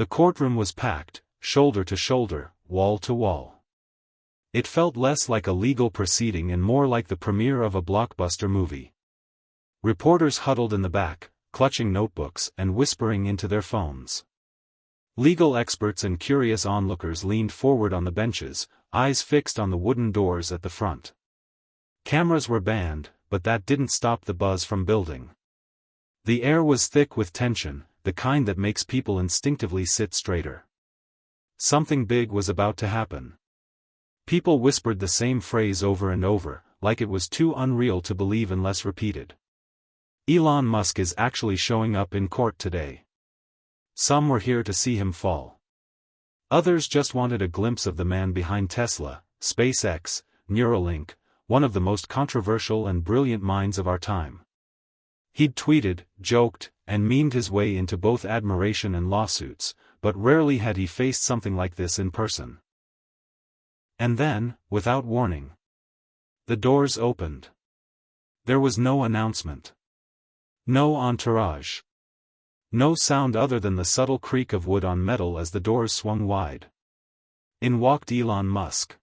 The courtroom was packed, shoulder to shoulder, wall to wall. It felt less like a legal proceeding and more like the premiere of a blockbuster movie. Reporters huddled in the back, clutching notebooks and whispering into their phones. Legal experts and curious onlookers leaned forward on the benches, eyes fixed on the wooden doors at the front. Cameras were banned, but that didn't stop the buzz from building. The air was thick with tension, the kind that makes people instinctively sit straighter. Something big was about to happen. People whispered the same phrase over and over, like it was too unreal to believe unless repeated. Elon Musk is actually showing up in court today. Some were here to see him fall. Others just wanted a glimpse of the man behind Tesla, SpaceX, Neuralink, one of the most controversial and brilliant minds of our time. He'd tweeted, joked, and memed his way into both admiration and lawsuits, but rarely had he faced something like this in person. And then, without warning, the doors opened. There was no announcement. No entourage. No sound other than the subtle creak of wood on metal as the doors swung wide. In walked Elon Musk.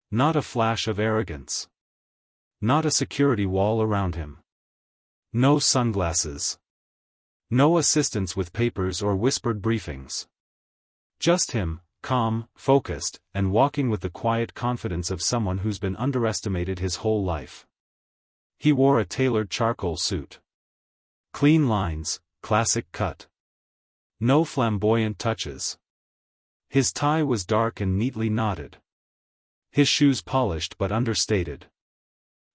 Not a flash of arrogance. Not a security wall around him. No sunglasses. No assistants with papers or whispered briefings. Just him, calm, focused, and walking with the quiet confidence of someone who's been underestimated his whole life. He wore a tailored charcoal suit. Clean lines, classic cut. No flamboyant touches. His tie was dark and neatly knotted. His shoes polished but understated.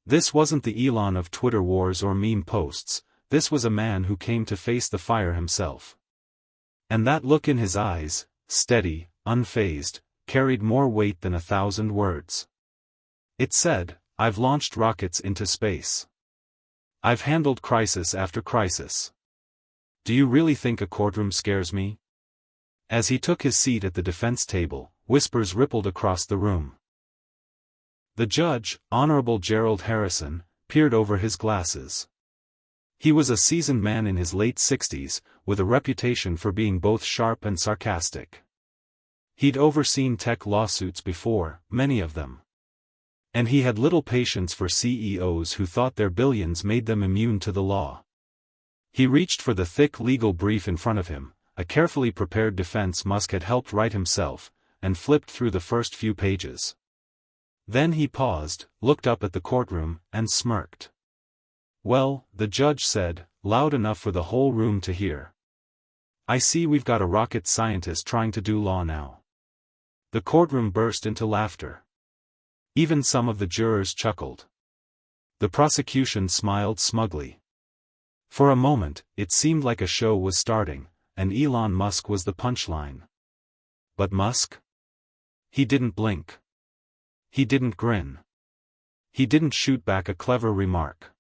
This wasn't the Elon of Twitter wars or meme posts, this was a man who came to face the fire himself. And that look in his eyes, steady, unfazed, carried more weight than 1,000 words. It said, "I've launched rockets into space. I've handled crisis after crisis. Do you really think a courtroom scares me?" As he took his seat at the defense table, whispers rippled across the room. The judge, Honorable Gerald Harrison, peered over his glasses. He was a seasoned man in his late 60s, with a reputation for being both sharp and sarcastic. He'd overseen tech lawsuits before, many of them. And he had little patience for CEOs who thought their billions made them immune to the law. He reached for the thick legal brief in front of him, a carefully prepared defense Musk had helped write himself, and flipped through the first few pages. Then he paused, looked up at the courtroom, and smirked. "Well," the judge said, loud enough for the whole room to hear. "I see we've got a rocket scientist trying to do law now." The courtroom burst into laughter. Even some of the jurors chuckled. The prosecution smiled smugly. For a moment, it seemed like a show was starting, and Elon Musk was the punchline. But Musk? He didn't blink. He didn't grin. He didn't shoot back a clever remark.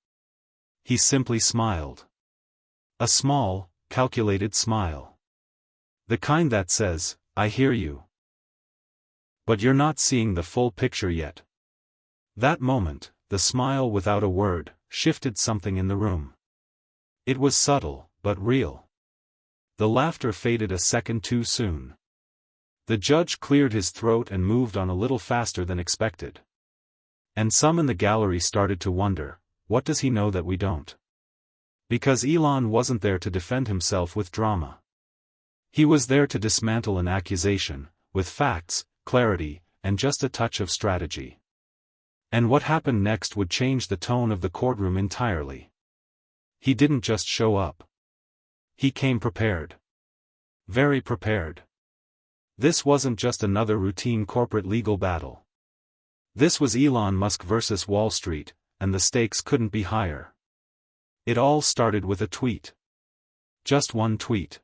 He simply smiled. A small, calculated smile. The kind that says, "I hear you. But you're not seeing the full picture yet." That moment, the smile without a word, shifted something in the room. It was subtle, but real. The laughter faded a second too soon. The judge cleared his throat and moved on a little faster than expected. And some in the gallery started to wonder, what does he know that we don't? Because Elon wasn't there to defend himself with drama. He was there to dismantle an accusation, with facts, clarity, and just a touch of strategy. And what happened next would change the tone of the courtroom entirely. He didn't just show up. He came prepared. Very prepared. This wasn't just another routine corporate legal battle. This was Elon Musk versus Wall Street, and the stakes couldn't be higher. It all started with a tweet. Just one tweet.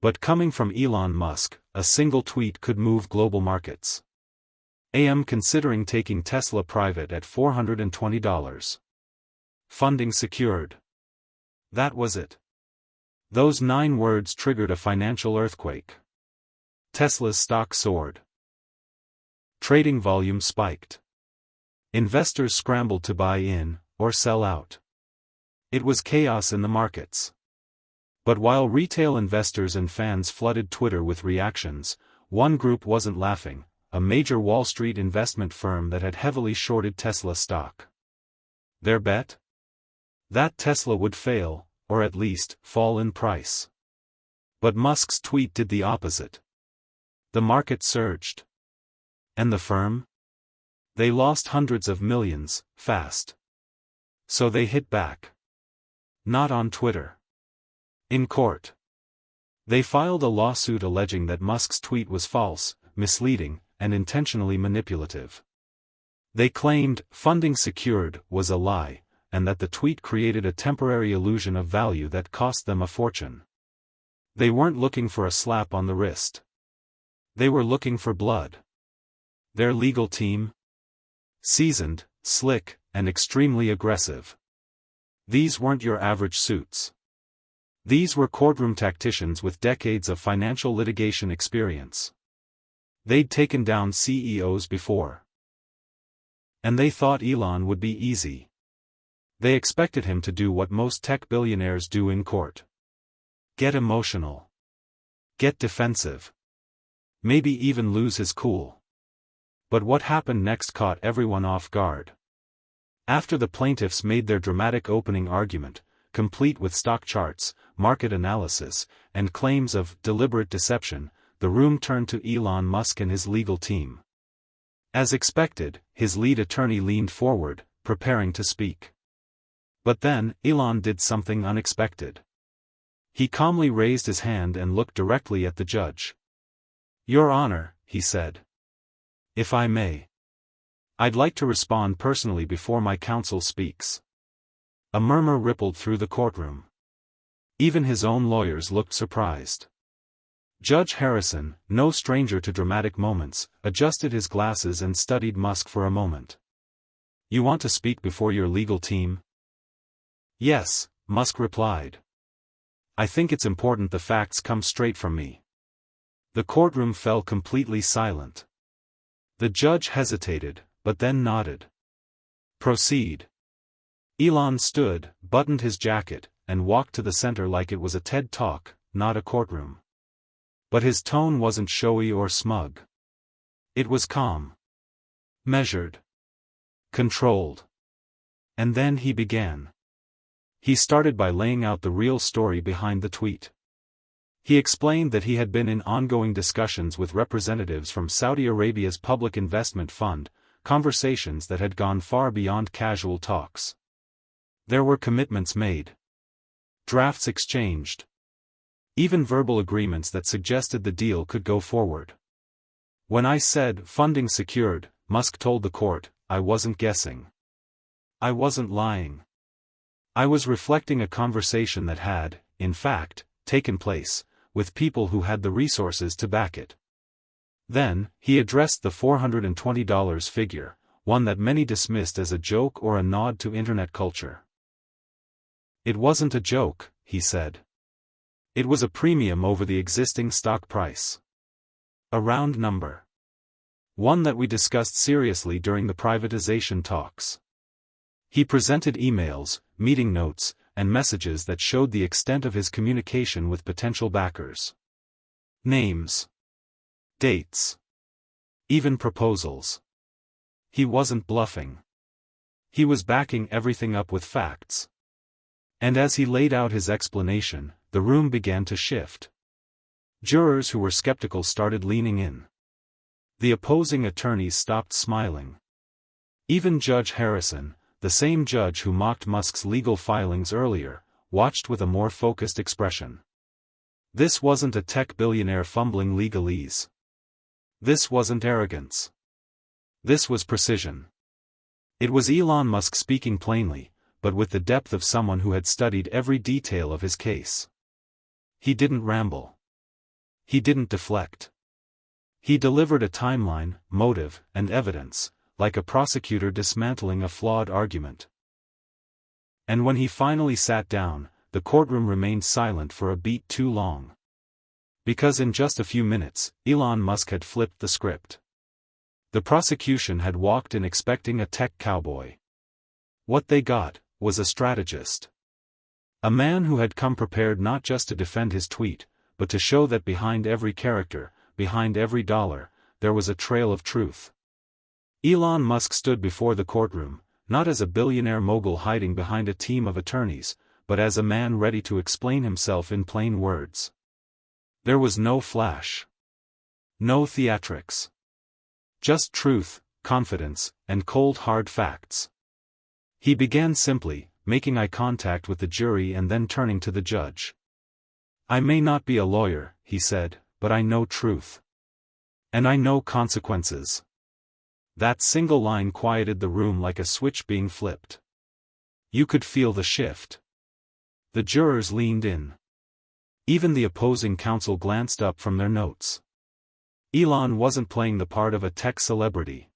But coming from Elon Musk, a single tweet could move global markets. "AM considering taking Tesla private at $420. Funding secured." That was it. Those 9 words triggered a financial earthquake. Tesla's stock soared. Trading volume spiked. Investors scrambled to buy in, or sell out. It was chaos in the markets. But while retail investors and fans flooded Twitter with reactions, one group wasn't laughing: a major Wall Street investment firm that had heavily shorted Tesla stock. Their bet? That Tesla would fail, or at least, fall in price. But Musk's tweet did the opposite. The market surged. And the firm? They lost hundreds of millions, fast. So they hit back. Not on Twitter. In court. They filed a lawsuit alleging that Musk's tweet was false, misleading, and intentionally manipulative. They claimed funding secured was a lie, and that the tweet created a temporary illusion of value that cost them a fortune. They weren't looking for a slap on the wrist. They were looking for blood. Their legal team? Seasoned, slick, and extremely aggressive. These weren't your average suits. These were courtroom tacticians with decades of financial litigation experience. They'd taken down CEOs before. And they thought Elon would be easy. They expected him to do what most tech billionaires do in court. Get emotional. Get defensive. Maybe even lose his cool. But what happened next caught everyone off guard. After the plaintiffs made their dramatic opening argument, complete with stock charts, market analysis, and claims of deliberate deception, the room turned to Elon Musk and his legal team. As expected, his lead attorney leaned forward, preparing to speak. But then, Elon did something unexpected. He calmly raised his hand and looked directly at the judge. "Your Honor," he said. "If I may. I'd like to respond personally before my counsel speaks." A murmur rippled through the courtroom. Even his own lawyers looked surprised. Judge Harrison, no stranger to dramatic moments, adjusted his glasses and studied Musk for a moment. "You want to speak before your legal team?" "Yes," Musk replied. "I think it's important the facts come straight from me." The courtroom fell completely silent. The judge hesitated, but then nodded. "Proceed." Elon stood, buttoned his jacket, and walked to the center like it was a TED Talk, not a courtroom. But his tone wasn't showy or smug. It was calm. Measured. Controlled. And then he began. He started by laying out the real story behind the tweet. He explained that he had been in ongoing discussions with representatives from Saudi Arabia's public investment fund, conversations that had gone far beyond casual talks. There were commitments made. Drafts exchanged. Even verbal agreements that suggested the deal could go forward. "When I said funding secured," Musk told the court, "I wasn't guessing. I wasn't lying. I was reflecting a conversation that had, in fact, taken place, with people who had the resources to back it." Then, he addressed the $420 figure, one that many dismissed as a joke or a nod to internet culture. "It wasn't a joke," he said. "It was a premium over the existing stock price. A round number. One that we discussed seriously during the privatization talks." He presented emails, meeting notes, and messages that showed the extent of his communication with potential backers. Names. Dates. Even proposals. He wasn't bluffing. He was backing everything up with facts. And as he laid out his explanation, the room began to shift. Jurors who were skeptical started leaning in. The opposing attorneys stopped smiling. Even Judge Harrison, the same judge who mocked Musk's legal filings earlier, watched with a more focused expression. This wasn't a tech billionaire fumbling legalese. This wasn't arrogance. This was precision. It was Elon Musk speaking plainly, but with the depth of someone who had studied every detail of his case. He didn't ramble. He didn't deflect. He delivered a timeline, motive, and evidence, like a prosecutor dismantling a flawed argument. And when he finally sat down, the courtroom remained silent for a beat too long. Because in just a few minutes, Elon Musk had flipped the script. The prosecution had walked in expecting a tech cowboy. What they got was a strategist. A man who had come prepared not just to defend his tweet, but to show that behind every character, behind every dollar, there was a trail of truth. Elon Musk stood before the courtroom, not as a billionaire mogul hiding behind a team of attorneys, but as a man ready to explain himself in plain words. There was no flash. No theatrics. Just truth, confidence, and cold hard facts. He began simply, making eye contact with the jury and then turning to the judge. "I may not be a lawyer," he said, "but I know truth. And I know consequences." That single line quieted the room like a switch being flipped. You could feel the shift. The jurors leaned in. Even the opposing counsel glanced up from their notes. Elon wasn't playing the part of a tech celebrity.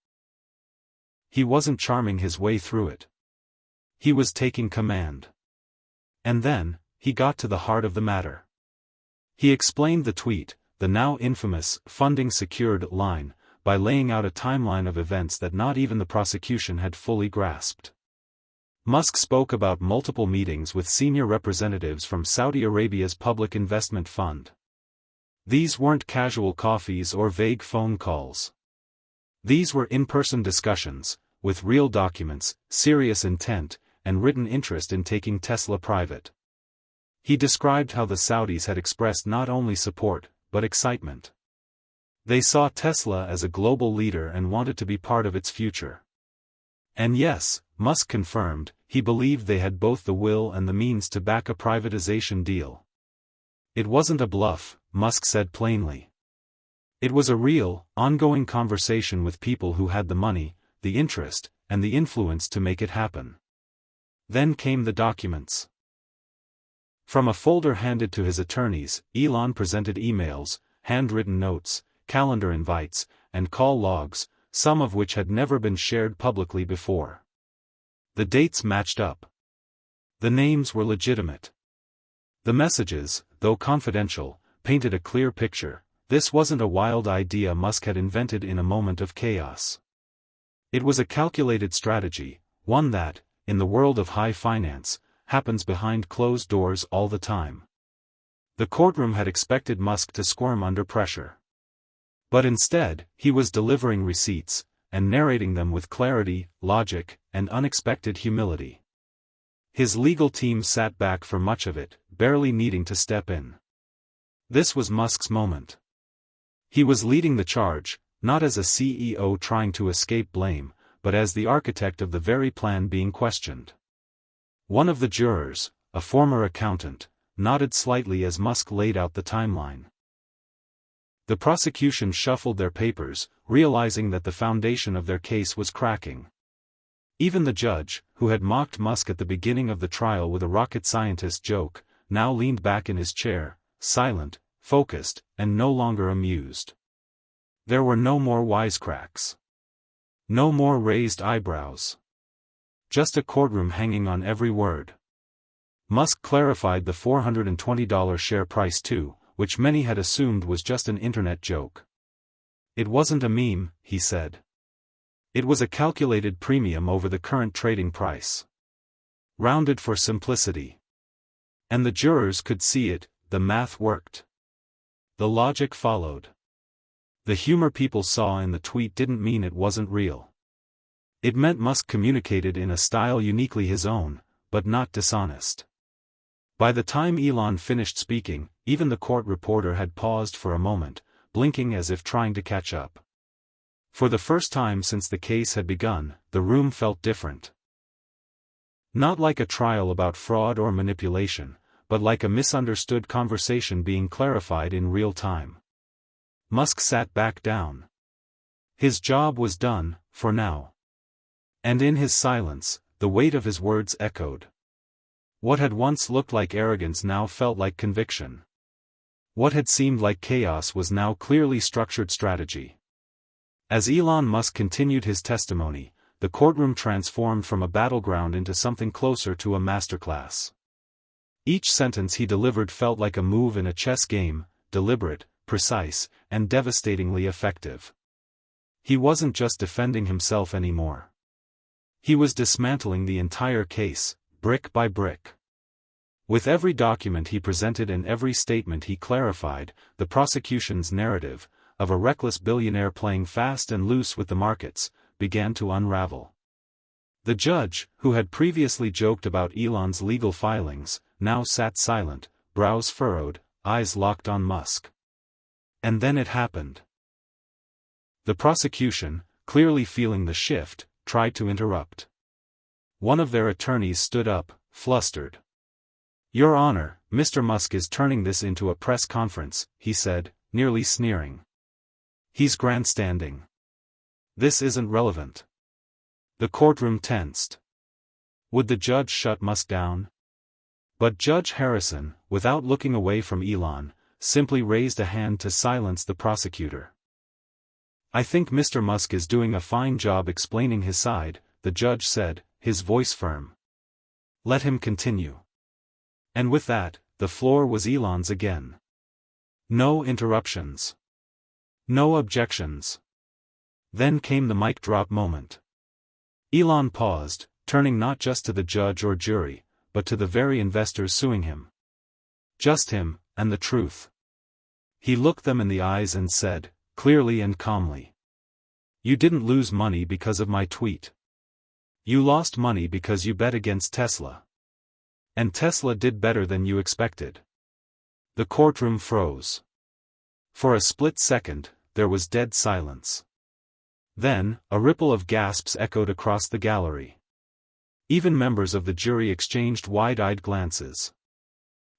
He wasn't charming his way through it. He was taking command. And then, he got to the heart of the matter. He explained the tweet, the now infamous "funding secured" line, by laying out a timeline of events that not even the prosecution had fully grasped. Musk spoke about multiple meetings with senior representatives from Saudi Arabia's public investment fund. These weren't casual coffees or vague phone calls. These were in-person discussions, with real documents, serious intent, and written interest in taking Tesla private. He described how the Saudis had expressed not only support, but excitement. They saw Tesla as a global leader and wanted to be part of its future. And yes, Musk confirmed, he believed they had both the will and the means to back a privatization deal. It wasn't a bluff, Musk said plainly. It was a real, ongoing conversation with people who had the money, the interest, and the influence to make it happen. Then came the documents. From a folder handed to his attorneys, Elon presented emails, handwritten notes, calendar invites, and call logs, some of which had never been shared publicly before. The dates matched up. The names were legitimate. The messages, though confidential, painted a clear picture. This wasn't a wild idea Musk had invented in a moment of chaos. It was a calculated strategy, one that, in the world of high finance, happens behind closed doors all the time. The courtroom had expected Musk to squirm under pressure. But instead, he was delivering receipts, and narrating them with clarity, logic, and unexpected humility. His legal team sat back for much of it, barely needing to step in. This was Musk's moment. He was leading the charge, not as a CEO trying to escape blame, but as the architect of the very plan being questioned. One of the jurors, a former accountant, nodded slightly as Musk laid out the timeline. The prosecution shuffled their papers, realizing that the foundation of their case was cracking. Even the judge, who had mocked Musk at the beginning of the trial with a rocket scientist joke, now leaned back in his chair, silent, focused, and no longer amused. There were no more wisecracks. No more raised eyebrows. Just a courtroom hanging on every word. Musk clarified the $420 share price too, which many had assumed was just an internet joke. It wasn't a meme, he said. It was a calculated premium over the current trading price. Rounded for simplicity. And the jurors could see it, the math worked. The logic followed. The humor people saw in the tweet didn't mean it wasn't real. It meant Musk communicated in a style uniquely his own, but not dishonest. By the time Elon finished speaking, even the court reporter had paused for a moment, blinking as if trying to catch up. For the first time since the case had begun, the room felt different. Not like a trial about fraud or manipulation, but like a misunderstood conversation being clarified in real time. Musk sat back down. His job was done, for now. And in his silence, the weight of his words echoed. What had once looked like arrogance now felt like conviction. What had seemed like chaos was now clearly structured strategy. As Elon Musk continued his testimony, the courtroom transformed from a battleground into something closer to a masterclass. Each sentence he delivered felt like a move in a chess game, deliberate, precise, and devastatingly effective. He wasn't just defending himself anymore. He was dismantling the entire case, brick by brick. With every document he presented and every statement he clarified, the prosecution's narrative, of a reckless billionaire playing fast and loose with the markets, began to unravel. The judge, who had previously joked about Elon's legal filings, now sat silent, brows furrowed, eyes locked on Musk. And then it happened. The prosecution, clearly feeling the shift, tried to interrupt. One of their attorneys stood up, flustered. "Your Honor, Mr. Musk is turning this into a press conference," he said, nearly sneering. "He's grandstanding. This isn't relevant." The courtroom tensed. Would the judge shut Musk down? But Judge Harrison, without looking away from Elon, simply raised a hand to silence the prosecutor. "I think Mr. Musk is doing a fine job explaining his side," the judge said, his voice firm. "Let him continue." And with that, the floor was Elon's again. No interruptions. No objections. Then came the mic drop moment. Elon paused, turning not just to the judge or jury, but to the very investors suing him. Just him, and the truth. He looked them in the eyes and said, clearly and calmly, "You didn't lose money because of my tweet. You lost money because you bet against Tesla. And Tesla did better than you expected." The courtroom froze. For a split second, there was dead silence. Then, a ripple of gasps echoed across the gallery. Even members of the jury exchanged wide-eyed glances.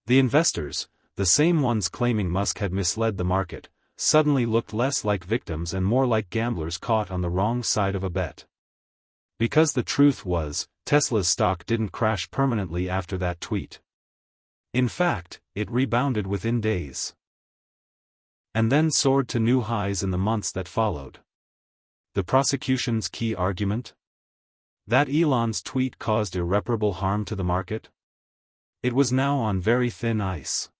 The investors, the same ones claiming Musk had misled the market, suddenly looked less like victims and more like gamblers caught on the wrong side of a bet. Because the truth was, Tesla's stock didn't crash permanently after that tweet. In fact, it rebounded within days. And then soared to new highs in the months that followed. The prosecution's key argument? That Elon's tweet caused irreparable harm to the market? It was now on very thin ice.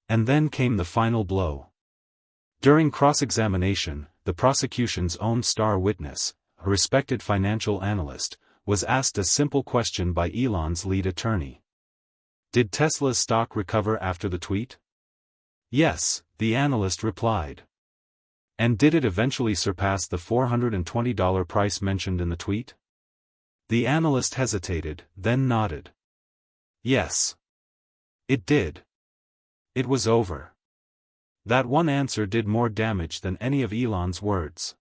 And then came the final blow. During cross-examination, the prosecution's own star witness, a respected financial analyst, was asked a simple question by Elon's lead attorney. Did Tesla's stock recover after the tweet? Yes, the analyst replied. And did it eventually surpass the $420 price mentioned in the tweet? The analyst hesitated, then nodded. Yes. It did. It was over. That one answer did more damage than any of Elon's words.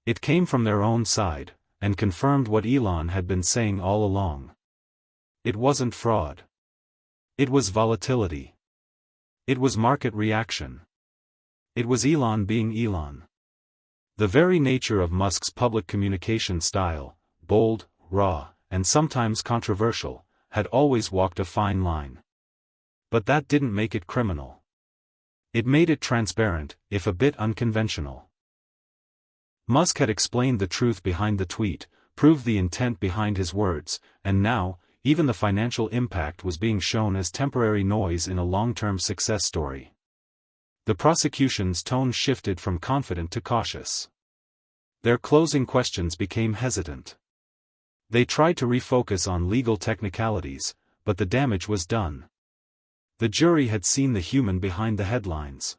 It came from their own side, and confirmed what Elon had been saying all along. It wasn't fraud. It was volatility. It was market reaction. It was Elon being Elon. The very nature of Musk's public communication style, bold, raw, and sometimes controversial, had always walked a fine line. But that didn't make it criminal. It made it transparent, if a bit unconventional. Musk had explained the truth behind the tweet, proved the intent behind his words, and now, even the financial impact was being shown as temporary noise in a long-term success story. The prosecution's tone shifted from confident to cautious. Their closing questions became hesitant. They tried to refocus on legal technicalities, but the damage was done. The jury had seen the human behind the headlines.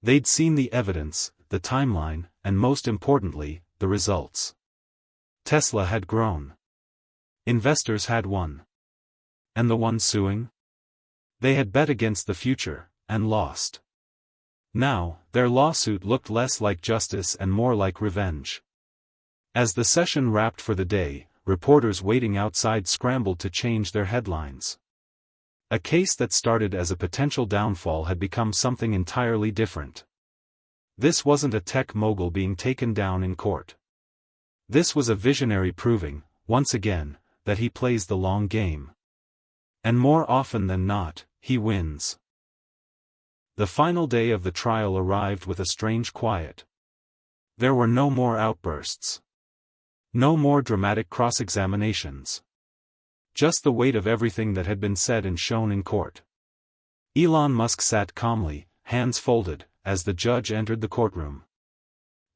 They'd seen the evidence, the timeline, and most importantly, the results. Tesla had grown. Investors had won. And the ones suing? They had bet against the future, and lost. Now, their lawsuit looked less like justice and more like revenge. As the session wrapped for the day, reporters waiting outside scrambled to change their headlines. A case that started as a potential downfall had become something entirely different. This wasn't a tech mogul being taken down in court. This was a visionary proving, once again, that he plays the long game. And more often than not, he wins. The final day of the trial arrived with a strange quiet. There were no more outbursts. No more dramatic cross-examinations. Just the weight of everything that had been said and shown in court. Elon Musk sat calmly, hands folded, as the judge entered the courtroom.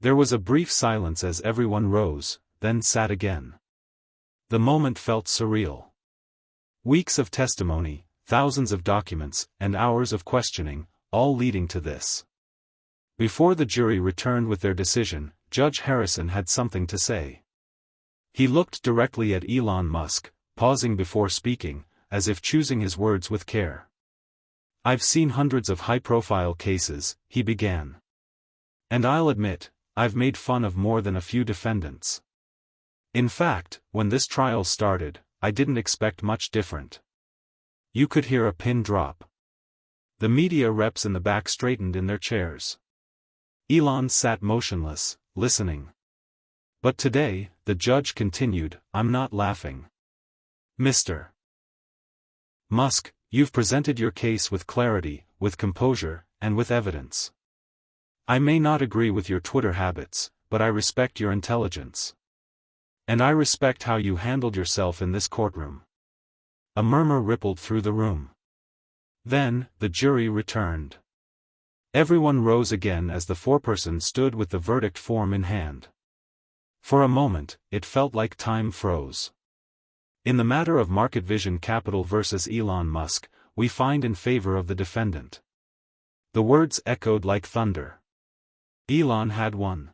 There was a brief silence as everyone rose, then sat again. The moment felt surreal. Weeks of testimony, thousands of documents, and hours of questioning, all leading to this. Before the jury returned with their decision, Judge Harrison had something to say. He looked directly at Elon Musk, pausing before speaking, as if choosing his words with care. "I've seen hundreds of high-profile cases," he began. "And I'll admit, I've made fun of more than a few defendants. In fact, when this trial started, I didn't expect much different." You could hear a pin drop. The media reps in the back straightened in their chairs. Elon sat motionless, listening. "But today," the judge continued, "I'm not laughing. Mr. Musk, you've presented your case with clarity, with composure, and with evidence. I may not agree with your Twitter habits, but I respect your intelligence. And I respect how you handled yourself in this courtroom." A murmur rippled through the room. Then, the jury returned. Everyone rose again as the foreperson stood with the verdict form in hand. For a moment, it felt like time froze. In the matter of Market Vision Capital versus Elon Musk, we find in favor of the defendant. The words echoed like thunder. Elon had won.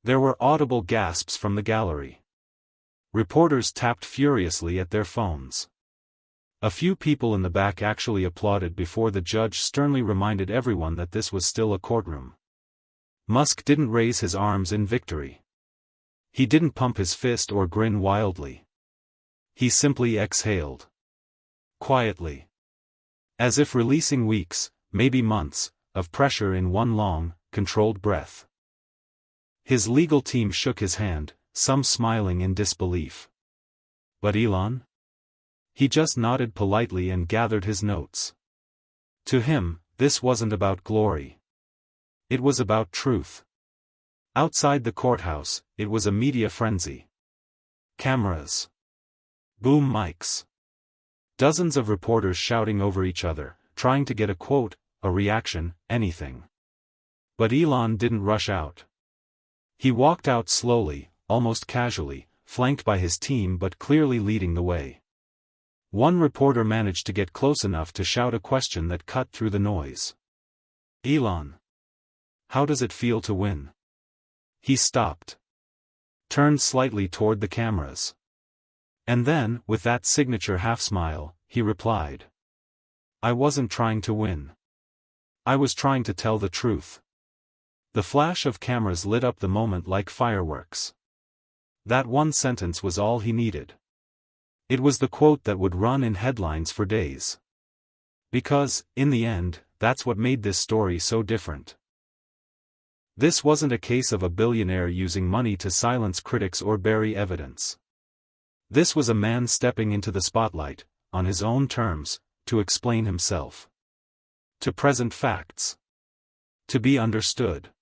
There were audible gasps from the gallery. Reporters tapped furiously at their phones. A few people in the back actually applauded before the judge sternly reminded everyone that this was still a courtroom. Musk didn't raise his arms in victory. He didn't pump his fist or grin wildly. He simply exhaled. Quietly. As if releasing weeks, maybe months, of pressure in one long, controlled breath. His legal team shook his hand, some smiling in disbelief. But Elon? He just nodded politely and gathered his notes. To him, this wasn't about glory. It was about truth. Outside the courthouse, it was a media frenzy. Cameras. Boom mics. Dozens of reporters shouting over each other, trying to get a quote, a reaction, anything. But Elon didn't rush out. He walked out slowly, almost casually, flanked by his team but clearly leading the way. One reporter managed to get close enough to shout a question that cut through the noise. "Elon, how does it feel to win?" He stopped. Turned slightly toward the cameras. And then, with that signature half-smile, he replied. "I wasn't trying to win. I was trying to tell the truth." The flash of cameras lit up the moment like fireworks. That one sentence was all he needed. It was the quote that would run in headlines for days. Because, in the end, that's what made this story so different. This wasn't a case of a billionaire using money to silence critics or bury evidence. This was a man stepping into the spotlight, on his own terms, to explain himself. To present facts. To be understood.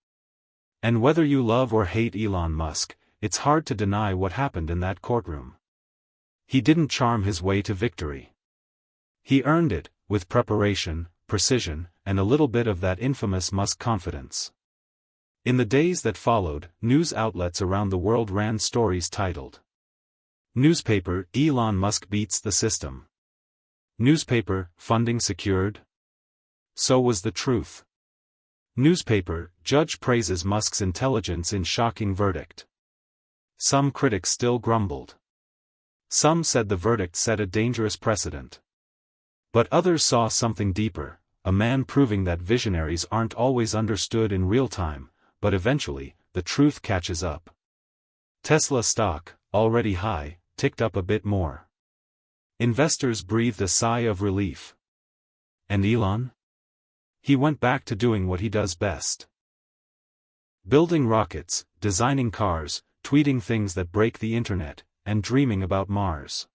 And whether you love or hate Elon Musk, it's hard to deny what happened in that courtroom. He didn't charm his way to victory. He earned it, with preparation, precision, and a little bit of that infamous Musk confidence. In the days that followed, news outlets around the world ran stories titled, "Newspaper, Elon Musk beats the system." Newspaper, funding secured? So was the truth. Newspaper, judge praises Musk's intelligence in shocking verdict. Some critics still grumbled. Some said the verdict set a dangerous precedent. But others saw something deeper, a man proving that visionaries aren't always understood in real time, but eventually, the truth catches up. Tesla stock, already high, ticked up a bit more. Investors breathed a sigh of relief. And Elon? He went back to doing what he does best. Building rockets, designing cars, tweeting things that break the internet, and dreaming about Mars.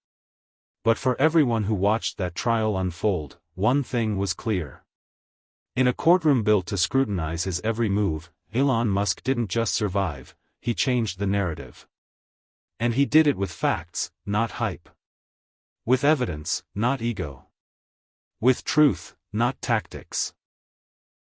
But for everyone who watched that trial unfold, one thing was clear. In a courtroom built to scrutinize his every move, Elon Musk didn't just survive, he changed the narrative. And he did it with facts, not hype. With evidence, not ego. With truth, not tactics.